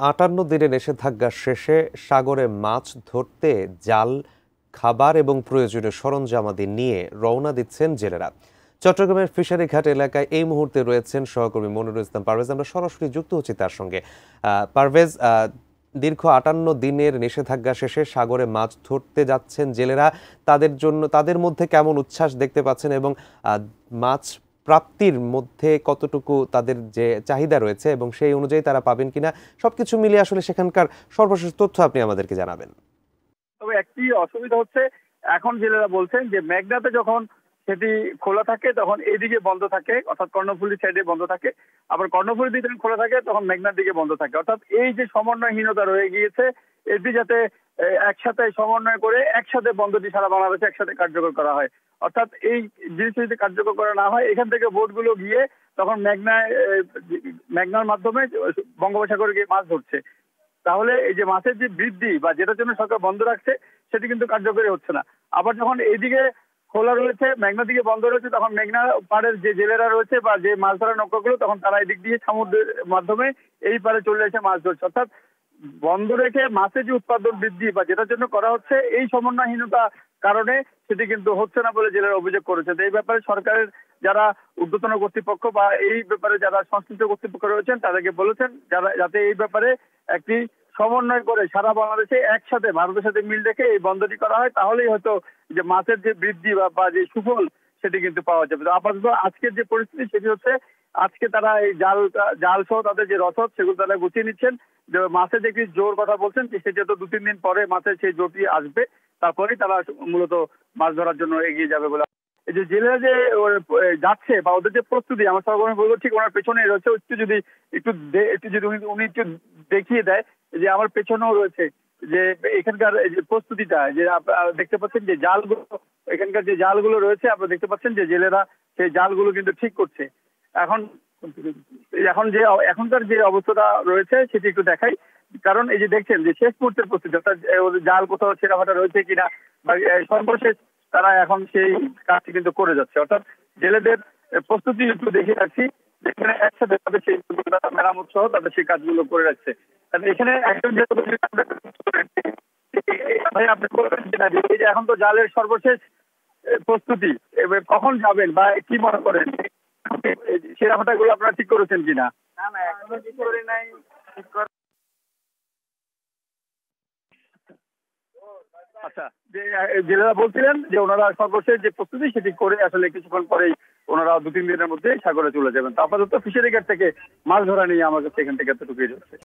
58 দিনের নিষেধাজ্ঞা শেষে সাগরে মাছ ধরতে জাল, খাবার এবং প্রয়োজনীয় সরঞ্জামাদি নিয়ে রওনা দিচ্ছেন জেলেরা। চট্টগ্রামের ফিশারিঘাট এলাকায় এই মুহূর্তে রয়েছেন সহকর্মী মনিরুল ইসলাম পারভেজ। আমরা সরাসরি যুক্ত হচ্ছি তার সঙ্গে। পারভেজ, দীর্ঘ 58 দিনের নিষেধাজ্ঞা শেষে সাগরে মাছ ধরতে যাচ্ছেন জেলেরা। তাদের মধ্যে কেমন উচ্ছ্বাস দেখতে পাচ্ছেন এবং মাছ প্রাপ্তির মধ্যে কতটুকু তাদের যে চাহিদা রয়েছে এবং সেই অনুযায়ী তারা পাবেন কিনা, সবকিছু মিলিয়ে আসলে সেখানকার সর্বশেষ তথ্য আপনি আমাদেরকে জানাবেন। তবে একটি অসুবিধা হচ্ছে, এখন জেলেরা বলছেন যে মেঘনাতে যখন সেটি খোলা থাকে তখন এইদিকে বন্ধ থাকে, অর্থাৎ কর্ণফুলী সাইডে বন্ধ থাকে, আবার কর্ণফুলী দিকে খোলা থাকে তখন মেঘনার দিকে বন্ধ থাকে। অর্থাৎ এই যে সমন্বয়হীনতা রয়ে গিয়েছে, এটি যাতে একসাথে সমন্বয় করে একসাথে বন্ধটি সারা বাংলাদেশে একসাথে কার্যকর করা হয়। অর্থাৎ এই জিনিসটা যদি কার্যকর করা না হয়, এখান থেকে বোটগুলো গিয়ে তখন মেঘনার মাধ্যমে বঙ্গোপসাগরে গিয়ে মাছ ধরছে, তাহলে এই যে মাছের যে বৃদ্ধি বা যেটার জন্য সরকার বন্ধ রাখছে সেটি কিন্তু কার্যকরী হচ্ছে না। আবার যখন এইদিকে খোলা রয়েছে, মেঘনা দিকে বন্ধ রয়েছে, তখন মেঘনা পাড়ের যে জেলেরা রয়েছে বা যে মাছ ধরার নৌকাগুলো, তখন তারা এদিক দিয়ে সমুদ্রের মাধ্যমে এই পারে চলে এসে মাছ ধরছে। অর্থাৎ বন্ধ রেখে মাছের যে উৎপাদন বৃদ্ধি বা যেটার জন্য করা হচ্ছে, এই সমন্বয়হীনতা কারণে সেটি কিন্তু হচ্ছে না বলে জেলেরা অভিযোগ করেছে। এই ব্যাপারে সরকারের যারা ঊর্ধ্বতন কর্তৃপক্ষ বা এই ব্যাপারে যারা সংশ্লিষ্ট কর্তৃপক্ষ রয়েছেন তাদেরকে বলেছেন যাতে এই ব্যাপারে একটি সমন্বয় করে সারা বাংলাদেশে একসাথে ভারতের সাথে মিল রেখে এই বন্ধটি করা হয়, তাহলেই হয়তো যে মাছের যে বৃদ্ধি বা যে সুফল সেটি কিন্তু পাওয়া যাবে। আপাতত আজকের যে পরিস্থিতি সেটি হচ্ছে, আজকে তারা এই জাল সহ তাদের যে রসদ সেগুলো তারা গুছিয়ে নিচ্ছেন। যে মাছের যে একটি জোর কথা বলছেন সেটি তো 2-3 দিন পরে মাছের সেই জোরটি আসবে, তারপরেই তারা মূলত মাছ ধরার জন্য এগিয়ে যাবে বলে। এই যে জেলেরা যে যাচ্ছে বা ওদের যে প্রস্তুতি, আমার সহকর্মী বলবো ঠিক ওনার পেছনে রয়েছে, একটু যদি উনি একটু দেখিয়ে দেয় যে আমার পেছনেও রয়েছে যে এখানকার যে প্রস্তুতিটা, যে দেখতে পাচ্ছেন যে জালগুলো, এখানকার যে জালগুলো রয়েছে আপনারা দেখতে পাচ্ছেন যে জেলেরা সেই জালগুলো কিন্তু ঠিক করছে। এখনকার যে অবস্থাটা রয়েছে সেটি একটু দেখাই, কারণ এই যে দেখছেন যে শেষ মুহূর্তের প্রস্তুতি, অর্থাৎ জাল কোথাও ছেঁড়া ফাটা রয়েছে কিনা বা সর্বশেষ তারা এখন সেই কাজটি কিন্তু করে যাচ্ছে। অর্থাৎ জেলেদের প্রস্তুতি একটু দেখে রাখছি, যেখানে একসাথে তাদের সেই মেরামত সহ তাদের সেই কাজগুলো করে রাখছে। এখানে একজন ভাই আপনি বলবেন কিনা যে এই যে এখন তো জালের সর্বশেষ প্রস্তুতি, এবার কখন যাবেন বা কি মনে করেন ছেঁড়া ফাটা গুলো আপনারা ঠিক করেছেন কিনা? না না, এখনো ঠিক করি নাই। আচ্ছা, যে জেলেরা বলছিলেন যে ওনারা সর্বশেষ যে প্রস্তুতি সেটি করে আসলে কিছুক্ষণ পরেই ওনারা 2-3 দিনের মধ্যে সাগরে চলে যাবেন। আপাতত ফিশারি ঘাট থেকে মাছ ধরা নিয়ে আমার কাছে এখান থেকে এতটুকুই রয়েছে।